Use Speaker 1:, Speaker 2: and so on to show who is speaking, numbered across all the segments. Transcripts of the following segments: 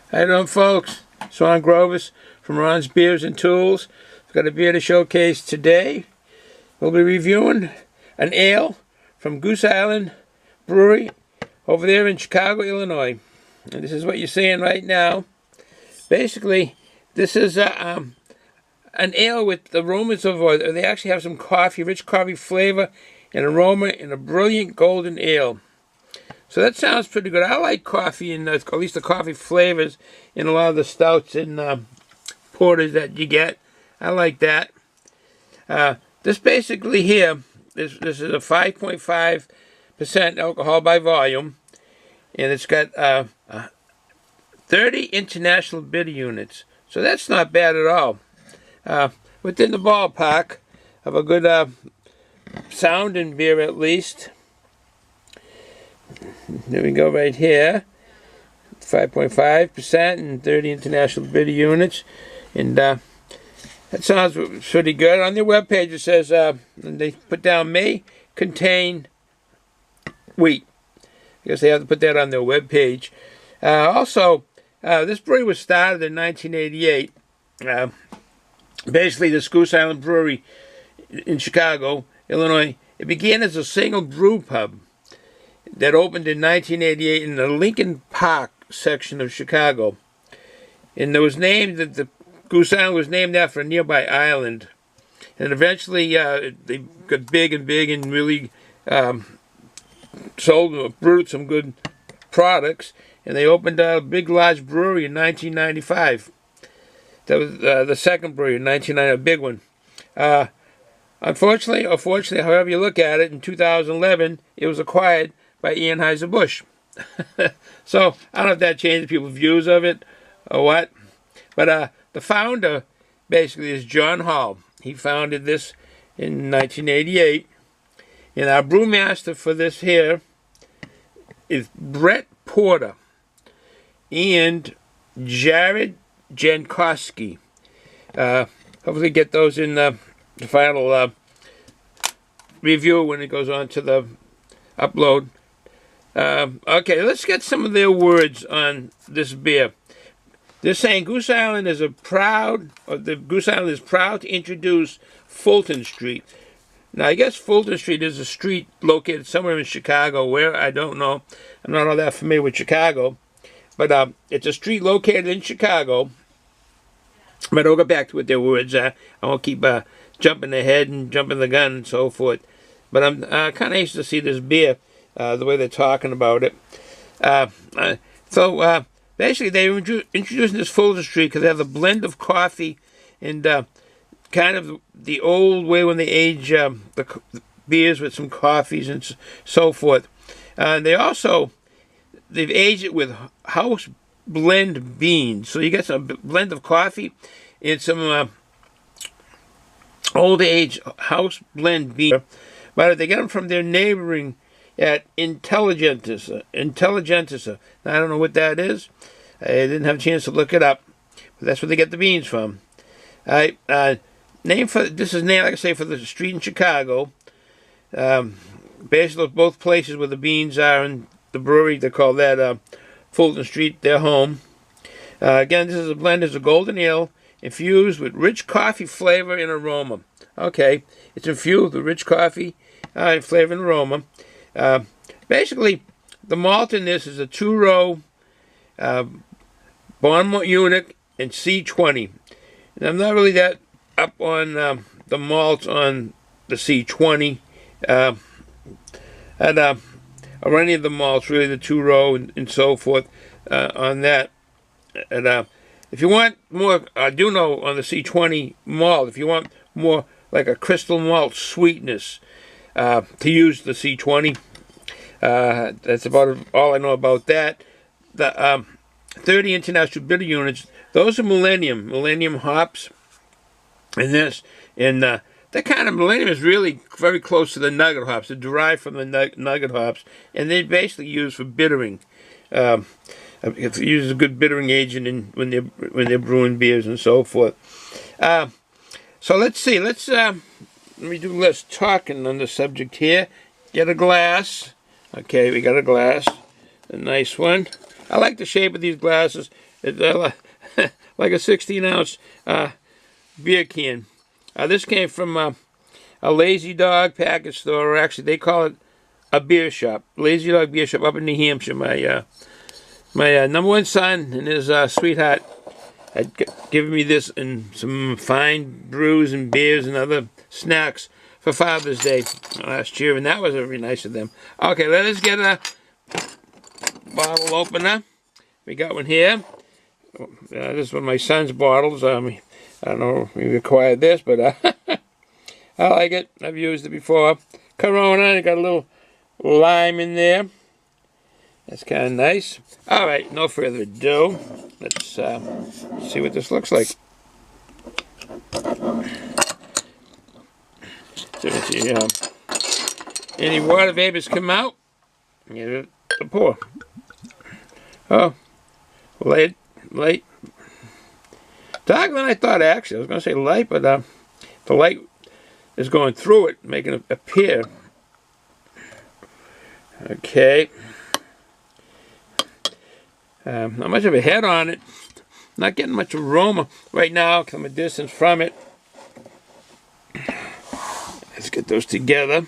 Speaker 1: How you doing, folks? Son Grovis from Ron's Beers and Tools. I've got a beer to showcase today. We'll be reviewing an ale from Goose Island Brewery over there in Chicago, Illinois. And this is what you're seeing right now. Basically, this is an ale with aromas of, they actually have some coffee, rich coffee flavor and aroma in a brilliant golden ale. So that sounds pretty good. I like coffee, and at least the coffee flavors in a lot of the stouts and porters that you get. I like that. This basically here, this is a 5.5% alcohol by volume, and it's got 30 international bitter units. So that's not bad at all. Within the ballpark of a good sounding beer at least. There we go right here. 5.5% and 30 international bitter units. And that sounds pretty good. On their webpage it says, they put down may contain wheat. I guess they have to put that on their webpage. Also, this brewery was started in 1988. Basically, this Goose Island Brewery in Chicago, Illinois, it began as a single brew pub that opened in 1988 in the Lincoln Park section of Chicago. And it was named, the Goose Island was named after a nearby island. And eventually they got big and really brewed some good products. And they opened a big, large brewery in 1995. That was the second brewery in 1990, a big one. Unfortunately, or fortunately, however you look at it, in 2011, it was acquired by Anheuser-Busch. So, I don't know if that changed people's views of it or what. But the founder, basically, is John Hall. He founded this in 1988. And our brewmaster for this here is Brett Porter and Jared Jankowski. Hopefully get those in the final review when it goes on to the upload. Okay, let's get some of their words on this beer. They're saying Goose Island is proud to introduce Fulton Street. Now, I guess Fulton Street is a street located somewhere in Chicago. Where, I don't know. I'm not all that familiar with Chicago. But it's a street located in Chicago. But I'll go back to what their words are. I won't keep jumping ahead and jumping the gun and so forth. But I'm kind of anxious to see this beer, the way they're talking about it. So basically, they're introducing this Fulton Street because they have a blend of coffee and kind of the old way when they age the beers with some coffees and so forth. They've aged it with house blend beans. So you get some blend of coffee and some old age house blend beans. But they get them from their neighboring at Intelligentsia. Now, I don't know what that is. I didn't have a chance to look it up. But that's where they get the beans from. This is named, like I say, for the street in Chicago. Basically, both places where the beans are in the brewery, they call that Fulton Street, their home. Again, this is a blend. It's a golden ale infused with rich coffee flavor and aroma. Okay, it's infused with rich coffee flavor and aroma. Basically, the malt in this is a 2-row Bond unit and C20. And I'm not really that up on the malt on the C20 or any of the malts, really the 2-row and so forth on that. And if you want more, I do know on the C20 malt, if you want more like a crystal malt sweetness, to use the C20. That's about all I know about that. The 30 international bitter units, those are Millennium hops. And this, and that kind of Millennium is really very close to the nugget hops. They're derived from the nugget hops, and they're basically used for bittering. It uses a good bittering agent when they're brewing beers and so forth. So let's see. Let me do less talking on the subject here. Get a glass. Okay, we got a glass, a nice one. I like the shape of these glasses. It's like a 16-ounce beer can. This came from a Lazy Dog package store, or actually they call it a beer shop. Lazy Dog Beer Shop up in New Hampshire. My number one son and his sweetheart had given me this and some fine brews and beers and other snacks for Father's Day last year, and that was very nice of them. Okay, let us get a bottle opener. We got one here. This is one of my son's bottles. I don't know if we acquired this, but I like it. I've used it before. Corona, it got a little lime in there. That's kind of nice. All right, no further ado. Let's see what this looks like. So any water vapors come out, give it a pour. Oh, light. Darker than I thought, actually. I was going to say light, but the light is going through it, making it appear. Okay. Not much of a head on it. Not getting much aroma right now because I'm a distance from it. Let's get those together.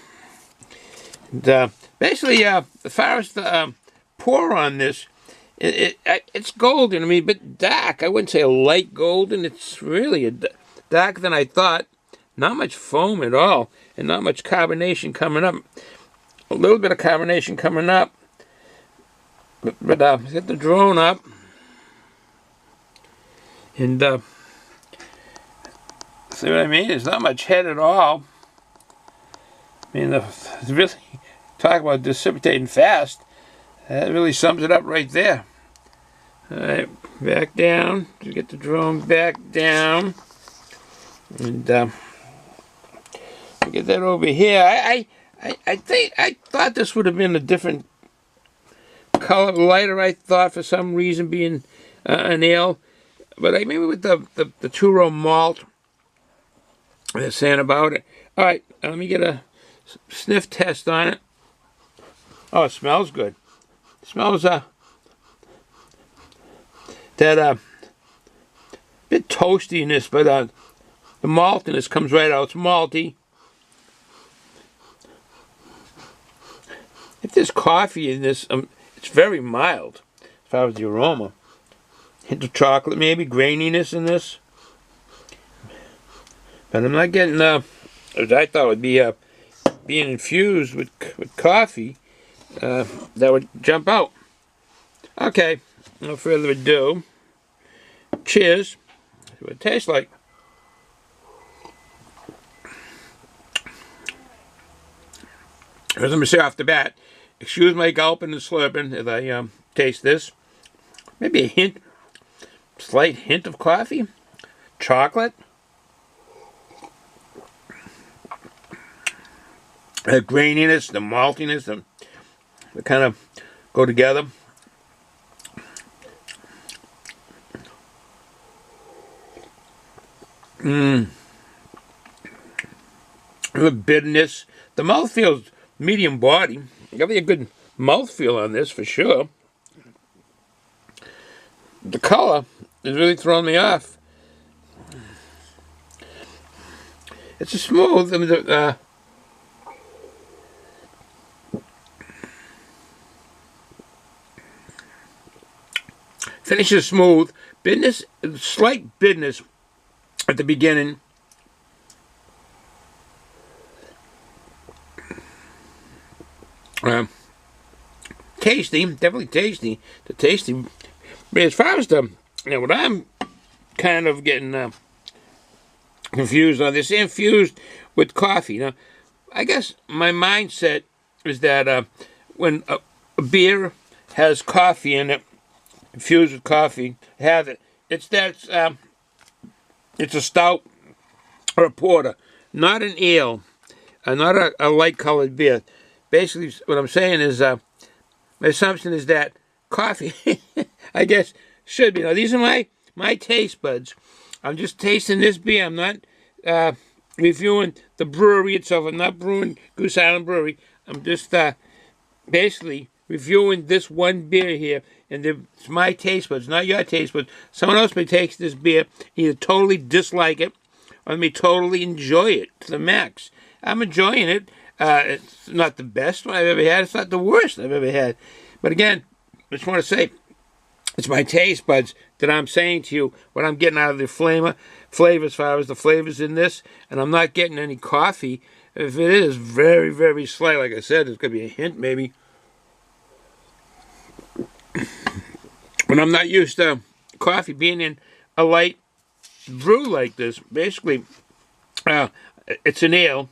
Speaker 1: And, basically, as far as the pour on this, it's golden. I mean, a bit dark. I wouldn't say a light golden. It's really darker than I thought. Not much foam at all, and not much carbonation coming up. A little bit of carbonation coming up. But get the drone up. And see what I mean? There's not much head at all. I mean, really, talk about dissipating fast. That really sums it up right there. Alright, back down. To get the drone back down. And get that over here. I thought this would have been a different color, lighter, I thought, for some reason, being an ale. But maybe with the 2-row malt, they're saying about it. Alright, let me get a sniff test on it. Oh, it smells good. It smells that bit toastiness, but the maltiness comes right out. It's malty. If there's coffee in this, it's very mild as far as the aroma. Hint of chocolate, maybe graininess in this, but I'm not getting as I thought would be being infused with coffee. That would jump out. Okay, no further ado. Cheers. See what it tastes like. As I'm going to say off the bat, excuse my gulping and slurping as I taste this. Maybe a slight hint of coffee, chocolate. The graininess, the maltiness, they kind of go together. The bitterness. The mouthfeel is medium body. Got a good mouthfeel on this for sure. The color is really throwing me off. It's a smooth. Finishes smooth. Bitterness, slight bitterness at the beginning. Tasty, definitely tasty. The tasty, but as far as what I'm kind of getting confused on this, infused with coffee. Now, I guess my mindset is that when a beer has coffee in it, infused with coffee, it's a stout or a porter, not an ale, not a light-colored beer. Basically, what I'm saying is, my assumption is that coffee, I guess, should be. Now, these are my taste buds. I'm just tasting this beer. I'm not reviewing the brewery itself. I'm not brewing Goose Island Brewery. I'm just basically reviewing this one beer here, and it's my taste buds, not your taste buds. Someone else may take this beer, either totally dislike it, or may totally enjoy it to the max. I'm enjoying it. It's not the best one I've ever had. It's not the worst I've ever had. But again, I just want to say, it's my taste buds that I'm saying to you what I'm getting out of the flavor as far as the flavors in this. And I'm not getting any coffee. If it is, very, very slight. Like I said, there's going to be a hint maybe. But I'm not used to coffee being in a light brew like this. Basically, it's an ale.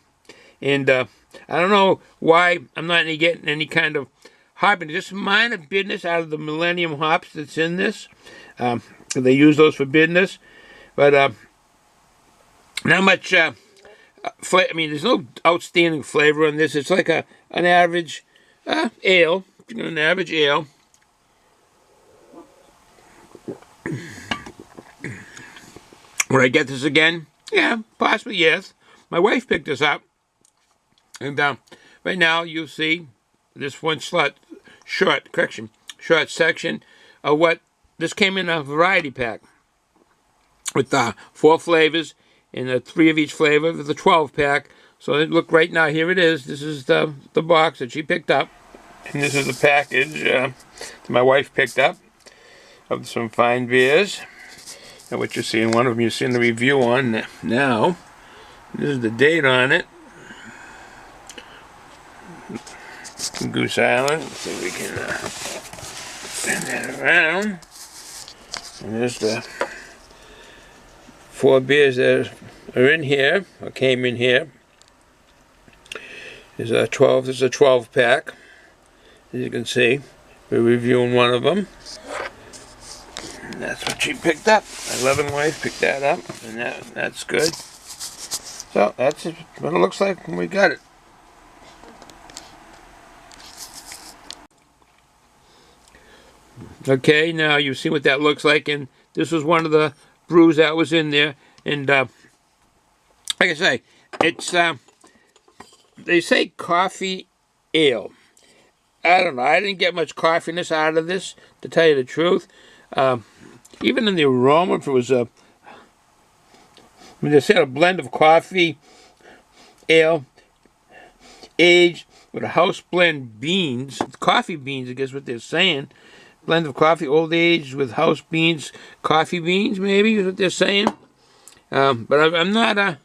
Speaker 1: And I don't know why I'm not getting any kind of hop, just minor bitterness out of the Millennium hops that's in this. They use those for bitterness, but not much flavor. I mean, there's no outstanding flavor in this. It's like an average ale, an average ale. Would I get this again? Yeah, possibly yes. My wife picked this up, and right now you'll see this one short section of what this came in a variety pack with 4 flavors and 3 of each flavor with a 12 pack. So look, right now, here it is. This is the box that she picked up, and this is the package that my wife picked up of some fine beers. And what you're seeing, one of them you're seeing the review on now. This is the date on it. Goose Island. Let's see if we can bend that around. And there's the 4 beers that are in here, or came in here. There's a 12 pack. As you can see, we're reviewing one of them. And that's what she picked up. My loving wife picked that up, and that's good. So that's what it looks like when we got it. Okay, now you've seen what that looks like, and this was one of the brews that was in there. And like I say, it's they say coffee ale. I don't know. I didn't get much coffeeness out of this, to tell you the truth. Even in the aroma, if it was I mean, they said a blend of coffee, ale, aged with a house blend beans, coffee beans, I guess what they're saying. Blend of coffee, old age with house beans, coffee beans, maybe is what they're saying. But I'm not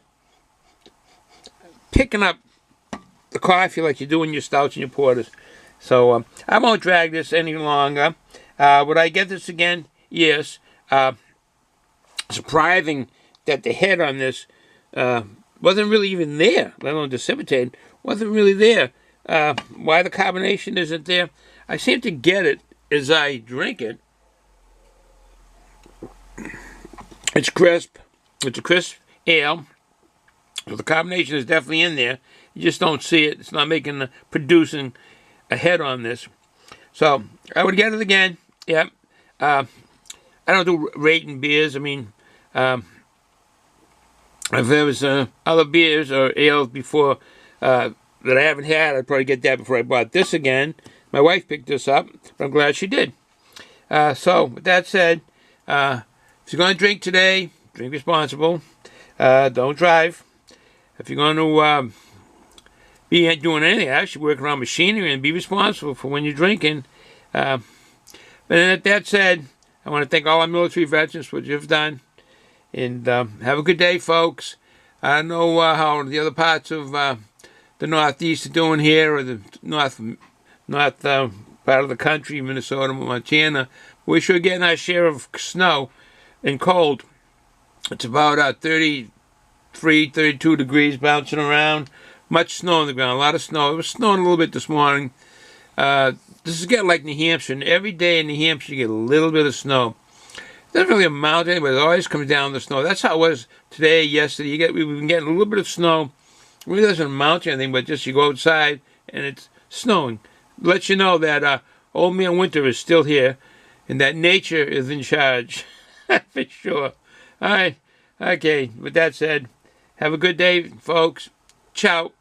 Speaker 1: picking up the coffee like you do in your stouts and your porters. So I won't drag this any longer. Would I get this again? Yes. Surprising that the head on this wasn't really even there, let alone dissipated. Wasn't really there. Why the carbonation isn't there? I seem to get it as I drink it. It's crisp. It's a crisp ale. So the carbonation is definitely in there. You just don't see it. It's not producing a head on this. So I would get it again. Yep. I don't do rating beers. I mean, if there was other beers or ales before that I haven't had, I'd probably get that before I bought this again. My wife picked this up, but I'm glad she did. So, with that said, if you're going to drink today, drink responsible. Don't drive. If you're going to be doing anything, actually work around machinery and be responsible for when you're drinking. But that said, I want to thank all our military veterans for what you've done. And have a good day, folks. I don't know how the other parts of the Northeast are doing here, or the north part of the country, Minnesota, Montana. We're sure getting our share of snow and cold. It's about 33, 32 degrees bouncing around. Much snow on the ground, a lot of snow. It was snowing a little bit this morning. This is getting like New Hampshire, and every day in New Hampshire you get a little bit of snow. It doesn't really amount to anything, but it always comes down the snow. That's how it was today, yesterday. We've been getting a little bit of snow. It really doesn't amount to anything, but just you go outside and it's snowing. It lets you know that Old Man Winter is still here and that nature is in charge. For sure. All right. Okay. With that said, have a good day, folks. Ciao.